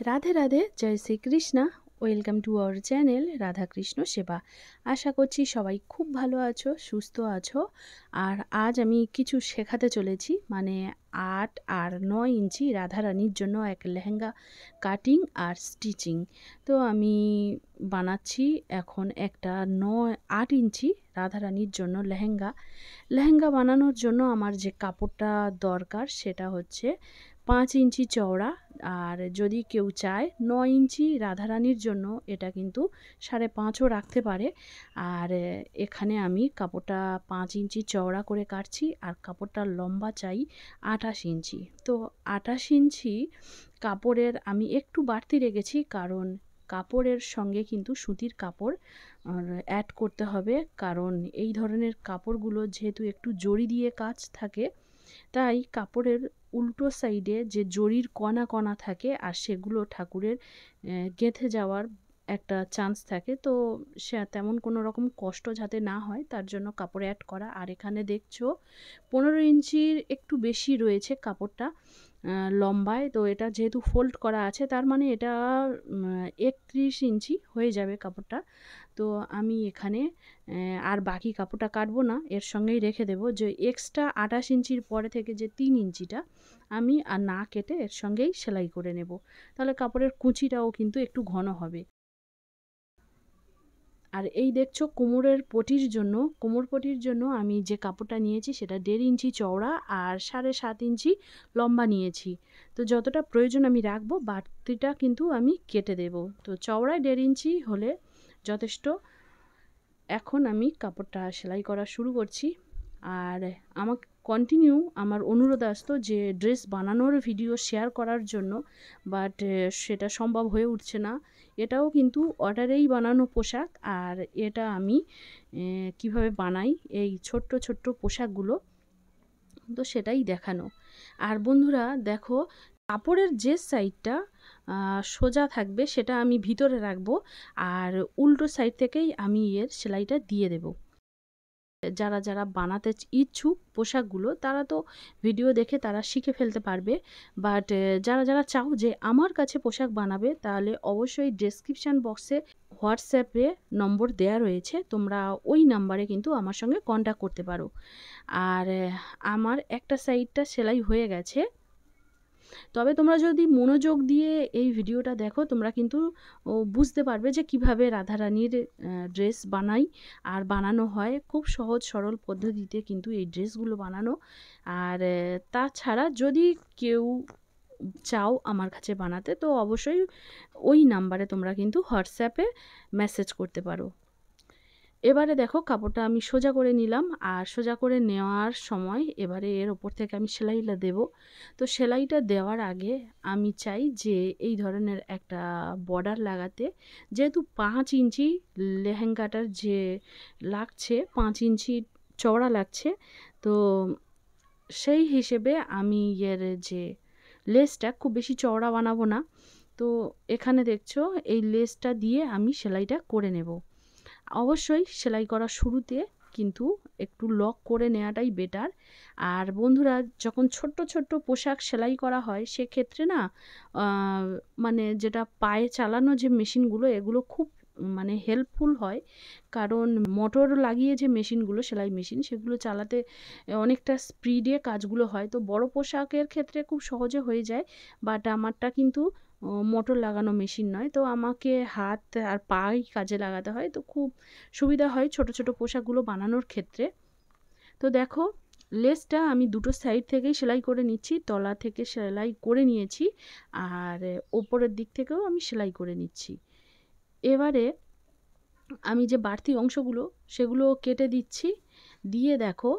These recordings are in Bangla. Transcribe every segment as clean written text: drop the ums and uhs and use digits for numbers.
রাধে রাধে, জয় Shrikrishna. Welcome to our channel Radhakrishna Seva. আশা করছি সবাই খুব ভালো আছো, সুস্থ আছো। আর আজ আমি কিছু শেখাতে চলেছি, মানে 8 আর 9 ইঞ্চি রাধারানীর জন্য এক লেহেঙ্গা কাটিং আর স্টিচিং। তো আমি বানাচ্ছি এখন একটা 8 ইঞ্চি রাধারানীর জন্য লেহেঙ্গা বানানোর জন্য আমার যে কাপড়টা দরকার সেটা হচ্ছে 5 ইঞ্চি চওড়া। আর যদি কেউ চায় 9 ইঞ্চি রাধারানীর জন্য, এটা কিন্তু 5.5ও রাখতে পারে। আর এখানে আমি কাপড়টা 5 ইঞ্চি চওড়া করে কাটছি, আর কাপড়টার লম্বা চাই 28 ইঞ্চি। তো 28 ইঞ্চি কাপড়ের আমি একটু বাড়তি রেখেছি, কারণ কাপড়ের সঙ্গে কিন্তু সুতির কাপড় অ্যাড করতে হবে। কারণ এই ধরনের কাপড়গুলো যেহেতু একটু জড়ি দিয়ে কাজ থাকে, তাই কাপড়ের উল্টো সাইডে যে জরির কণা কণা থাকে আর সেগুলো ঠাকুরের গেঁথে যাওয়ার একটা চান্স থাকে। তো সে তেমন কোনো রকম কষ্ট যাতে না হয় তার জন্য কাপড় অ্যাড করা। আর এখানে দেখছো 15 ইঞ্চির একটু বেশি রয়েছে কাপড়টা লম্বায়। তো এটা যেহেতু ফোল্ড করা আছে, তার মানে এটা 31 ইঞ্চি হয়ে যাবে কাপড়টা। তো আমি এখানে আর বাকি কাপড়টা কাটবো না, এর সঙ্গেই রেখে দেবো। যে এক্সট্রা 28 ইঞ্চির পরে থেকে যে 3 ইঞ্চিটা আমি আর না কেটে এর সঙ্গেই সেলাই করে নেব। তাহলে কাপড়ের কুচিটাও কিন্তু একটু ঘন হবে। আর এই দেখছো কোমর পটির জন্য আমি যে কাপড়টা নিয়েছি সেটা 1.5 ইঞ্চি চওড়া আর 7.5 ইঞ্চি লম্বা নিয়েছি। তো যতটা প্রয়োজন আমি রাখবো, বাড়তিটা কিন্তু আমি কেটে দেব। তো চওড়ায় 1.5 ইঞ্চি হলে যথেষ্ট। এখন আমি কাপড়টা সেলাই করা শুরু করছি। আর আমাকে কন্টিনিউ আমার অনুরোধ আসতো যে ড্রেস বানানোর ভিডিও শেয়ার করার জন্য, বাট সেটা সম্ভব হয়ে উঠছে না। এটাও কিন্তু অর্ডারেই বানানো পোশাক, আর এটা আমি কিভাবে বানাই এই ছোট্ট ছোট্ট পোশাকগুলো, তো সেটাই দেখানো। আর বন্ধুরা দেখো, কাপড়ের যে সাইডটা সোজা থাকবে সেটা আমি ভিতরে রাখবো, আর উল্টো সাইড থেকেই আমি এর সেলাইটা দিয়ে দেব। যারা যারা বানাতে ইচ্ছুক পোশাকগুলো, তারা তো ভিডিও দেখে তারা শিখে ফেলতে পারবে। বাট যারা যারা চাও যে আমার কাছে পোশাক বানাবে, তাহলে অবশ্যই ডেসক্রিপশান বক্সে হোয়াটসঅ্যাপে নম্বর দেয়া রয়েছে, তোমরা ওই নাম্বারে কিন্তু আমার সঙ্গে কন্ট্যাক্ট করতে পারো। আর আমার একটা সাইডটা সেলাই হয়ে গেছে। তবে তোমরা যদি মনোযোগ দিয়ে এই ভিডিওটা দেখো, তোমরা কিন্তু বুঝতে পারবে যে কিভাবে রাধারানীর ড্রেস বানাই আর বানানো হয়। খুব সহজ সরল পদ্ধতিতে কিন্তু এই ড্রেসগুলো বানানো। আর তাছাড়া যদি কেউ চাও আমার কাছে বানাতে, তো অবশ্যই ওই নাম্বারে তোমরা কিন্তু হোয়াটসঅ্যাপে মেসেজ করতে পারো। এবারে দেখো কাপড়টা আমি সোজা করে নিলাম, আর সোজা করে নেওয়ার সময় এবারে এর ওপর থেকে আমি সেলাইটা দেব। তো সেলাইটা দেওয়ার আগে আমি চাই যে এই ধরনের একটা বর্ডার লাগাতে। যেহেতু 5 ইঞ্চি লেহেঙ্গাটার যে লাগছে, 5 ইঞ্চি চওড়া লাগছে, তো সেই হিসেবে আমি এর যে লেসটা খুব বেশি চওড়া বানাবো না। তো এখানে দেখছো এই লেসটা দিয়ে আমি সেলাইটা করে নেব। অবশ্যই সেলাই করার শুরুতে কিন্তু একটু লক করে নেওয়াটাই বেটার। আর বন্ধুরা, যখন ছোট্ট ছোট্ট পোশাক সেলাই করা হয় সেক্ষেত্রে না, মানে যেটা পায়ে চালানো যে মেশিনগুলো, এগুলো খুব মানে হেল্পফুল হয়। কারণ মোটর লাগিয়ে যে মেশিনগুলো, সেলাই মেশিন, সেগুলো চালাতে অনেকটা স্পিডে কাজগুলো হয়। তো বড় পোশাকের ক্ষেত্রে খুব সহজে হয়ে যায়, বাট আমারটা কিন্তু মোটর লাগানো মেশিন নয়। তো আমাকে হাত আর পাই কাজে লাগাতে হয়, তো খুব সুবিধা হয় ছোট ছোট পোশাকগুলো বানানোর ক্ষেত্রে। তো দেখো, লেসটা আমি দুটো সাইড থেকেই সেলাই করে নিচ্ছি। তলা থেকে সেলাই করে নিয়েছি, আর ওপরের দিক থেকেও আমি সেলাই করে নিচ্ছি। এবারে আমি যে বাড়তি অংশগুলো সেগুলো কেটে দিচ্ছি। দিয়ে দেখো,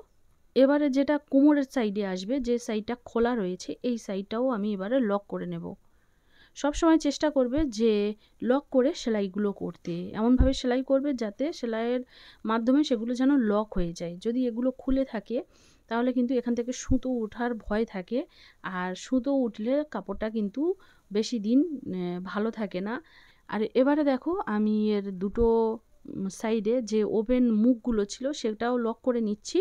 এবারে যেটা কোমরের সাইডে আসবে, যে সাইডটা খোলা রয়েছে, এই সাইডটাও আমি এবারে লক করে নেব। সবসময় চেষ্টা করবে যে লক করে সেলাইগুলো করতে, এমনভাবে সেলাই করবে যাতে সেলাইয়ের মাধ্যমে সেগুলো যেন লক হয়ে যায়। যদি এগুলো খুলে থাকে তাহলে কিন্তু এখান থেকে সুতো ওঠার ভয় থাকে, আর সুতো উঠলে কাপড়টা কিন্তু বেশি দিন ভালো থাকে না। আর এবারে দেখো, আমি এর দুটো সাইডে যে ওপেন মুখগুলো ছিল সেটাও লক করে নিচ্ছি।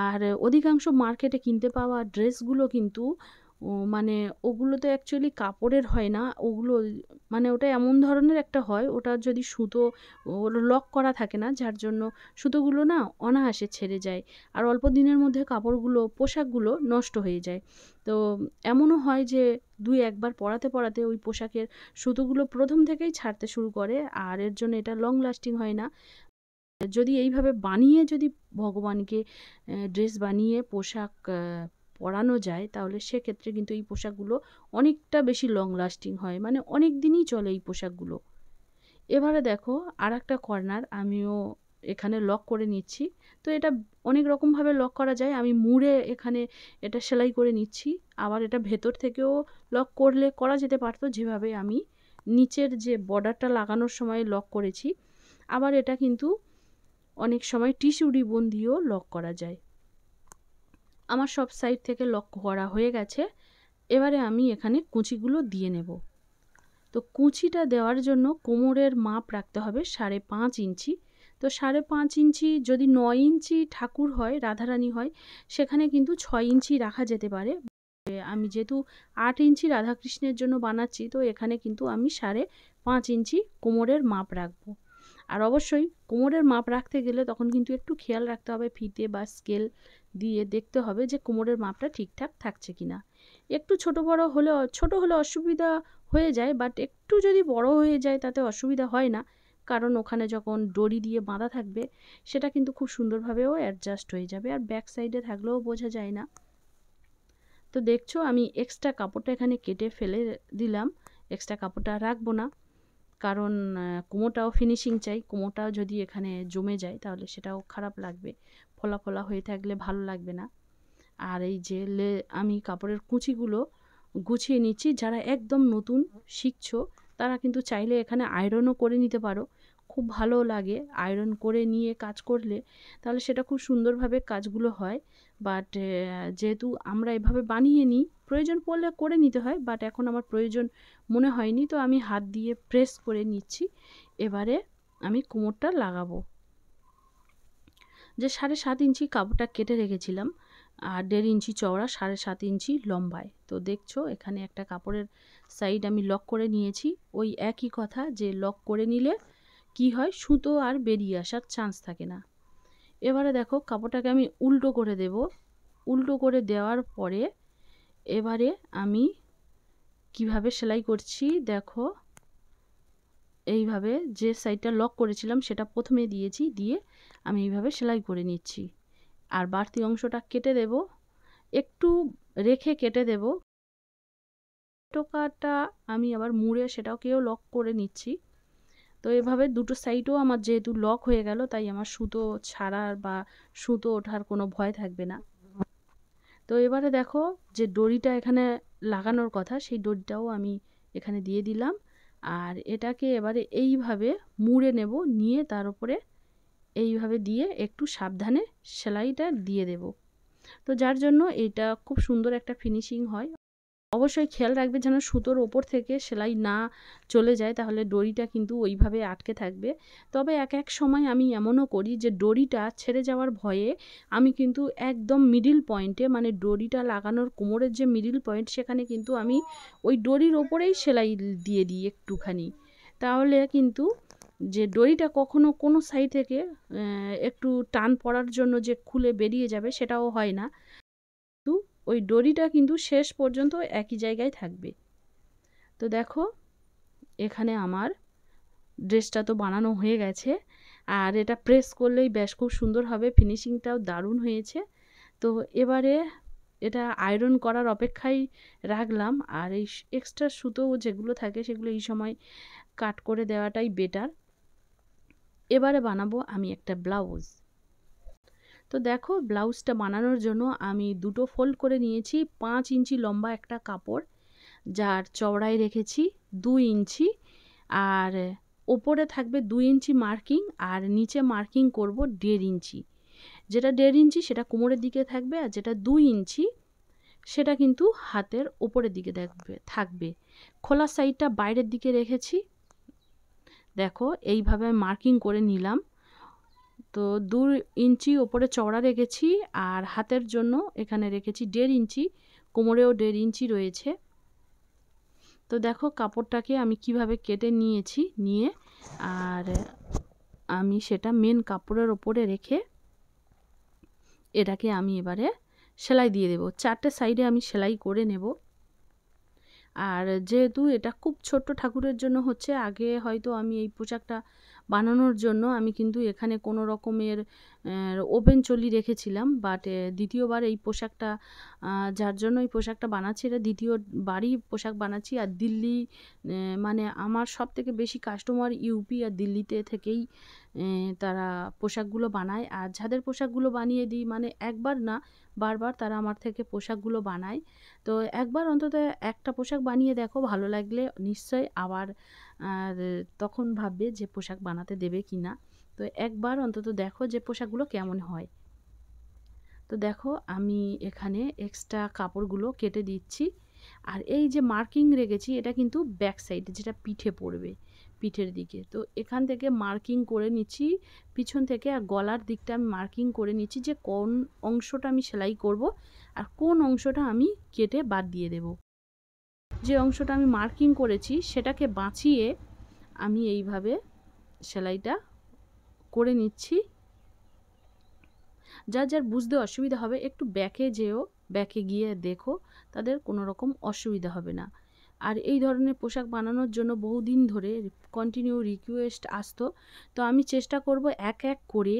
আর অধিকাংশ মার্কেটে কিনতে পাওয়া ড্রেসগুলো কিন্তু মানে ওগুলো তো অ্যাকচুয়ালি কাপড়ের হয় না, ওগুলো মানে ওটা এমন ধরনের একটা হয়, ওটা যদি সুতো লক করা থাকে না, যার জন্য সুতোগুলো না অনায়াসে ছেড়ে যায়, আর অল্প দিনের মধ্যে কাপড়গুলো পোশাকগুলো নষ্ট হয়ে যায়। তো এমনও হয় যে ২-১ বার পরাতে পরাতে ওই পোশাকের সুতোগুলো প্রথম থেকেই ছাড়তে শুরু করে, আর এর জন্য এটা লং লাস্টিং হয় না। যদি এইভাবে বানিয়ে যদি ভগবানকে ড্রেস বানিয়ে পোশাক পরানো যায়, তাহলে সেক্ষেত্রে কিন্তু এই পোশাকগুলো অনেকটা বেশি লং লাস্টিং হয়, মানে অনেক দিনই চলে এই পোশাকগুলো। এবারে দেখো আরেকটা কর্নার আমিও এখানে লক করে নিচ্ছি। তো এটা অনেক রকমভাবে লক করা যায়, আমি মুড়ে এখানে এটা সেলাই করে নিচ্ছি। আবার এটা ভেতর থেকেও লক করলে করা যেতে পারতো, যেভাবে আমি নিচের যে বর্ডারটা লাগানোর সময় লক করেছি। আবার এটা কিন্তু অনেক সময় টিস্যু রিবন দিয়েও লক করা যায়। আমার সব সাইড থেকে লক করা হয়ে গেছে। এবারে আমি এখানে কুঁচিগুলো দিয়ে নেব। তো কুঁচিটা দেওয়ার জন্য কোমরের মাপ রাখতে হবে 5.5 ইঞ্চি। তো 5.5 ইঞ্চি, যদি 9 ইঞ্চি ঠাকুর হয়, রাধারানী হয়, সেখানে কিন্তু 6 ইঞ্চি রাখা যেতে পারে। আমি যেহেতু 8 ইঞ্চি রাধাকৃষ্ণের জন্য বানাচ্ছি, তো এখানে কিন্তু আমি 5.5 ইঞ্চি কোমরের মাপ রাখবো। আর অবশ্যই কোমরের মাপ রাখতে গেলে তখন কিন্তু একটু খেয়াল রাখতে হবে, ফিতে বা স্কেল দিয়ে দেখতে হবে যে কোমরের মাপটা ঠিকঠাক থাকছে কিনা। একটু ছোট হলে অসুবিধা হয়ে যায়, বাট একটু যদি বড় হয়ে যায় তাতে অসুবিধা হয় না, কারণ ওখানে যখন দড়ি দিয়ে বাঁধা থাকবে সেটা কিন্তু খুব সুন্দরভাবেও অ্যাডজাস্ট হয়ে যাবে, আর ব্যাক সাইডে থাকলেও বোঝা যায় না। তো দেখছো আমি এক্সট্রা কাপড়টা এখানে কেটে ফেলে দিলাম, এক্সট্রা কাপড়টা রাখবো না, কারণ কোমরটাও ফিনিশিং চাই। কোমরটাও যদি এখানে জমে যায় তাহলে সেটাও খারাপ লাগবে, ফোলা ফোলা হয়ে থাকলে ভালো লাগবে না। আর এই যে আমি কাপড়ের কুচিগুলো গুছিয়ে নিচ্ছি। যারা একদম নতুন শিখছো তারা কিন্তু চাইলে এখানে আয়রনও করে নিতে পারো, খুব ভালো লাগে আয়রন করে নিয়ে কাজ করলে, তাহলে সেটা খুব সুন্দরভাবে কাজগুলো হয়। বাট যেহেতু আমরা এভাবে বানিয়ে নিই, প্রয়োজন পড়লে করে নিতে হয়, বাট এখন আমার প্রয়োজন মনে হয়নি, তো আমি হাত দিয়ে প্রেস করে নিচ্ছি। এবারে আমি কোমরটা লাগাবো। যে 7.5 ইঞ্চি কাপড়টা কেটে রেখেছিলাম, আর 1.5 ইঞ্চি চওড়া, 7.5 ইঞ্চি লম্বায়। তো দেখছো এখানে একটা কাপড়ের সাইড আমি লক করে নিয়েছি। ওই একই কথা, যে লক করে নিলে কি হয়, সুতো আর বেরিয়ে আসার চান্স থাকে না। এবারে দেখো কাপড়টাকে আমি উল্টো করে দেব। উল্টো করে দেওয়ার পরে এবারে আমি কিভাবে সেলাই করছি দেখো, এইভাবে যে সাইডটা লক করেছিলাম সেটা প্রথমে দিয়েছি, দিয়ে আমি এইভাবে সেলাই করে নিচ্ছি। আর বাড়তি অংশটা কেটে দেব, একটু রেখে কেটে দেব। টোকাটা আমি আবার মুড়ে সেটাকেও লক করে নিচ্ছি। তো এভাবে দুটো সাইডও আমার যেহেতু লক হয়ে গেল, তাই আমার সুতো ছাড়ার বা সুতো ওঠার কোনো ভয় থাকবে না। তো এবারে দেখো যে দড়িটা এখানে লাগানোর কথা, সেই দড়িটাও আমি এখানে দিয়ে দিলাম, আর এটাকে এবারে এইভাবে মুড়ে নেব, নিয়ে তার উপরে এইভাবে দিয়ে একটু সাবধানে সেলাইটা দিয়ে দেব। তো যার জন্য এটা খুব সুন্দর একটা ফিনিশিং হয়। অবশ্যই খেয়াল রাখবে যেন সুতোর ওপর থেকে সেলাই না চলে যায়, তাহলে দড়িটা কিন্তু ওইভাবে আটকে থাকবে। তবে এক সময় আমি এমনও করি যে দড়িটা ছেড়ে যাওয়ার ভয়ে আমি কিন্তু একদম মিডিল পয়েন্টে, মানে দড়িটা লাগানোর কোমরের যে মিডিল পয়েন্ট, সেখানে কিন্তু আমি ওই দড়ির ওপরেই সেলাই দিয়ে দিই একটুখানি। তাহলে কিন্তু যে দড়িটা কখনো কোনো সাইড থেকে একটু টান পড়ার জন্য যে খুলে বেরিয়ে যাবে সেটাও হয় না, ওই দড়িটা কিন্তু শেষ পর্যন্ত একই জায়গায় থাকবে। তো দেখো এখানে আমার ড্রেসটা তো বানানো হয়ে গেছে, আর এটা প্রেস করলেই বেশ খুব সুন্দর হবে, ফিনিশিংটাও দারুণ হয়েছে। তো এবারে এটা আয়রন করার অপেক্ষায় রাখলাম, আর এই এক্সট্রা সুতো যেগুলো থাকে সেগুলো এই সময় কাট করে দেওয়াটাই বেটার। এবারে বানাবো আমি একটা ব্লাউজ। তো দেখো ব্লাউজটা বানানোর জন্য আমি দুটো ফোল্ড করে নিয়েছি। 5 ইঞ্চি লম্বা একটা কাপড়, যার চওড়ায় রেখেছি 2 ইঞ্চি, আর ওপরে থাকবে 2 ইঞ্চি মার্কিং, আর নিচে মার্কিং করব 1.5 ইঞ্চি। যেটা 1.5 ইঞ্চি সেটা কোমরের দিকে থাকবে, আর যেটা 2 ইঞ্চি সেটা কিন্তু হাতের ওপরের দিকে থাকবে। খোলা সাইডটা বাইরের দিকে রেখেছি। দেখো এইভাবে মার্কিং করে নিলাম। তো 2 ইঞ্চি ওপরে চওড়া রেখেছি, আর হাতের জন্য এখানে রেখেছি 1.5 ইঞ্চি কোমরেও 1.5 ইঞ্চি রয়েছে। তো দেখো কাপড়টাকে আমি কিভাবে কেটে নিয়েছি, নিয়ে আর আমি সেটা মেন কাপড়ের ওপরে রেখে এটাকে আমি এবারে সেলাই দিয়ে দেব। 4টে সাইডে আমি সেলাই করে নেব। আর যেহেতু এটা খুব ছোট্ট ঠাকুরের জন্য হচ্ছে, আগে হয়তো আমি এই পোশাকটা বানানোর জন্য আমি কিন্তু এখানে কোনো রকমের ওপেন চলি রেখেছিলাম, বাট দ্বিতীয়বার এই পোশাকটা যার জন্য এই পোশাকটা বানাচ্ছি, এটা দ্বিতীয়বারই পোশাক বানাচ্ছি। আর দিল্লি মানে আমার সব থেকে বেশি কাস্টমার ইউপি আর দিল্লিতে থেকেই তারা পোশাকগুলো বানায়। আর যাদের পোশাকগুলো বানিয়ে দিই, মানে একবার না বারবার তারা আমার থেকে পোশাকগুলো বানায়। তো একবার অন্তত একটা পোশাক বানিয়ে দেখো, ভালো লাগলে নিশ্চয়ই আবার আর তখন ভাববে যে পোশাক বানাতে দেবে কি না। তো একবার অন্তত দেখো যে পোশাকগুলো কেমন হয়। তো দেখো আমি এখানে এক্সট্রা কাপড়গুলো কেটে দিচ্ছি। আর এই যে মার্কিং রেখেছি, এটা কিন্তু ব্যাক সাইডে, যেটা পিঠে পড়বে, পিঠের দিকে। তো এখান থেকে মার্কিং করে নিচ্ছি পিছন থেকে, আর গলার দিকটা আমি মার্কিং করে নিচ্ছি যে কোন অংশটা আমি সেলাই করব আর কোন অংশটা আমি কেটে বাদ দিয়ে দেব। যে অংশটা আমি মার্কিং করেছি সেটাকে বাঁচিয়ে আমি এইভাবে সেলাইটা করে নিচ্ছি। যার যার বুঝতে অসুবিধা হবে একটু ব্যাকে যেও, ব্যাকে গিয়ে দেখো, তাদের কোনো রকম অসুবিধা হবে না। আর এই ধরনের পোশাক বানানোর জন্য বহুদিন ধরে কন্টিনিউ রিকোয়েস্ট আসতো। তো আমি চেষ্টা করব এক এক করে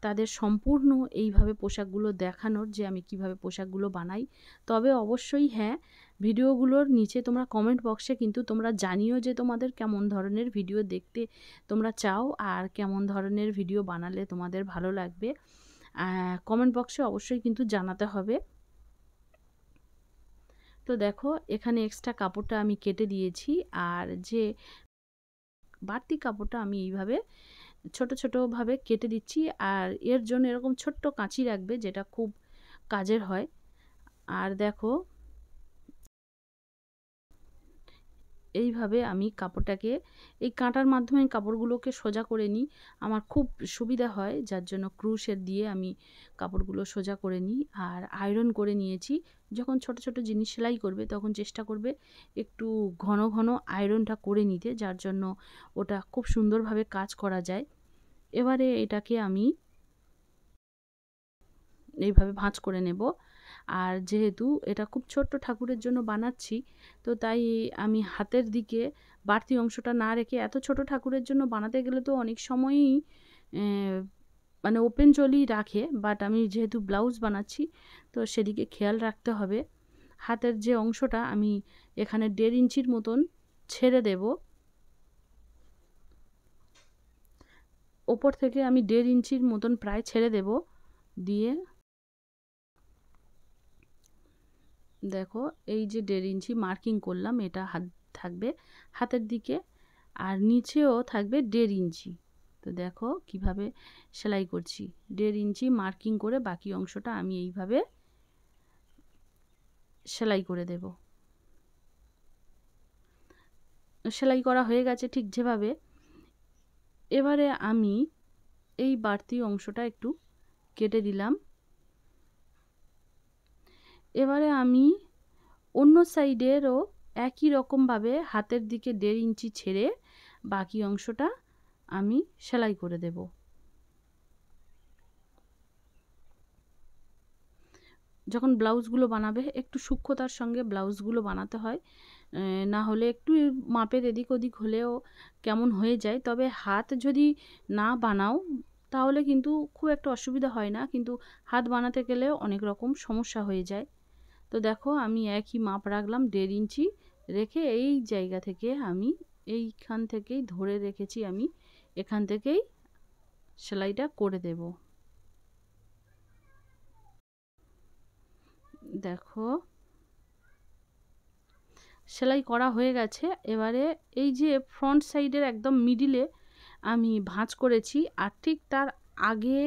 তাদের সম্পূর্ণ এইভাবে পোশাকগুলো দেখানোর, যে আমি কিভাবে পোশাকগুলো বানাই। তবে অবশ্যই হ্যাঁ, ভিডিওগুলোর নিচে তোমরা কমেন্ট বক্সে কিন্তু তোমরা জানিও যে তোমাদের কেমন ধরনের ভিডিও দেখতে তোমরা চাও আর কেমন ধরনের ভিডিও বানালে তোমাদের ভালো লাগবে। কমেন্ট বক্সে অবশ্যই কিন্তু জানাতে হবে। তো দেখো এখানে এক্সট্রা কাপড়টা আমি কেটে দিয়েছি, আর যে বাড়তি কাপড়টা আমি এইভাবে ছোট ছোটোভাবে কেটে দিচ্ছি। আর এর জন্য এরকম ছোট্ট কাঁচি রাখবে, যেটা খুব কাজের হয়। আর দেখো এইভাবে আমি কাপড়টাকে এই কাঁটার মাধ্যমে কাপড়গুলোকে সোজা করে নিই। আমার খুব সুবিধা হয়, যার জন্য ক্রুশের দিয়ে আমি কাপড়গুলো সোজা করে নিই। আর আয়রন করে নিয়েছি। যখন ছোট ছোট জিনিস সেলাই করবে তখন চেষ্টা করবে একটু ঘন ঘন আয়রনটা করে নিতে, যার জন্য ওটা খুব সুন্দরভাবে কাজ করা যায়। এবারে এটাকে আমি এইভাবে ভাঁজ করে নেব। আর যেহেতু এটা খুব ছোট্ট ঠাকুরের জন্য বানাচ্ছি, তো তাই আমি হাতের দিকে বাড়তি অংশটা না রেখে, এত ছোট ঠাকুরের জন্য বানাতে গেলে তো অনেক সময়ই মানে ওপেন চলি রাখে, বাট আমি যেহেতু ব্লাউজ বানাচ্ছি তো সেদিকে খেয়াল রাখতে হবে। হাতের যে অংশটা আমি এখানে 1.5 ইঞ্চির মতন ছেড়ে দেব। ওপর থেকে আমি 1.5 ইঞ্চির মতন প্রায় ছেড়ে দেব। দিয়ে দেখো এই যে 1.5 ইঞ্চি মার্কিং করলাম, এটা হাত থাকবে হাতের দিকে, আর নিচেও থাকবে 1.5 ইঞ্চি। তো দেখো কিভাবে সেলাই করছি, 1.5 ইঞ্চি মার্কিং করে বাকি অংশটা আমি এইভাবে সেলাই করে দেব। সেলাই করা হয়ে গেছে ঠিক যেভাবে। এবারে আমি এই বাড়তি অংশটা একটু কেটে দিলাম। এবারে আমি অন্য সাইডেরও একই রকমভাবে হাতের দিকে 1.5 ইঞ্চি ছেড়ে বাকি অংশটা আমি সেলাই করে দেব। যখন ব্লাউজগুলো বানাবে একটু সূক্ষ্মতার সঙ্গে ব্লাউজগুলো বানাতে হয়, না হলে একটু মাপের এদিক ওদিক হলেও কেমন হয়ে যায়। তবে হাত যদি না বানাও তাহলে কিন্তু খুব একটা অসুবিধা হয় না, কিন্তু হাত বানাতে গেলে অনেক রকম সমস্যা হয়ে যায়। তো দেখো আমি একই মাপ রাখলাম, 1.5 ইঞ্চি রেখে এই জায়গা থেকে আমি এইখান থেকেই ধরে রেখেছি, আমি এখান থেকেই সেলাইটা করে দেব। দেখো সেলাই করা হয়ে গেছে। এবারে এই যে ফ্রন্ট সাইডের একদম মিডিলে আমি ভাঁজ করেছি, আর ঠিক তার আগে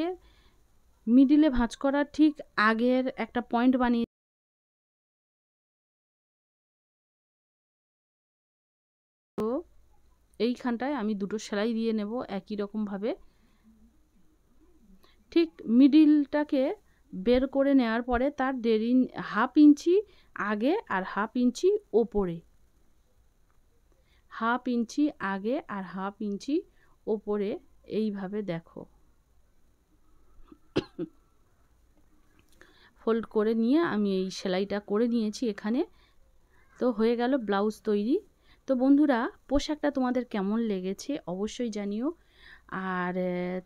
মিডিলে ভাঁজ করার ঠিক আগের একটা পয়েন্ট বানিয়ে এইখানটায় আমি দুটো সেলাই দিয়ে নেব একই রকমভাবে। ঠিক মিডিলটাকে বের করে নেওয়ার পরে তার 1/2 ইঞ্চি আগে আর 1/2 ইঞ্চি ওপরে, 1/2 ইঞ্চি আগে আর 1/2 ইঞ্চি ওপরে এইভাবে দেখো ফোল্ড করে নিয়ে আমি এই সেলাইটা করে নিয়েছি এখানে। তো হয়ে গেল ব্লাউজ তৈরি। তো বন্ধুরা, পোশাকটা তোমাদের কেমন লেগেছে অবশ্যই জানিও। আর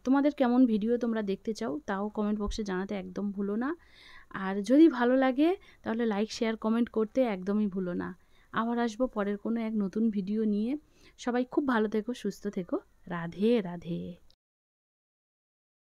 তোমাদের কেমন ভিডিও তোমরা দেখতে চাও তাও কমেন্ট বক্সে জানাতে একদম ভুলো না। আর যদি ভালো লাগে তাহলে লাইক শেয়ার কমেন্ট করতে একদমই ভুলো না। আবার আসবো পরের কোনো এক নতুন ভিডিও নিয়ে। সবাই খুব ভালো থেকো, সুস্থ থেকো। রাধে রাধে।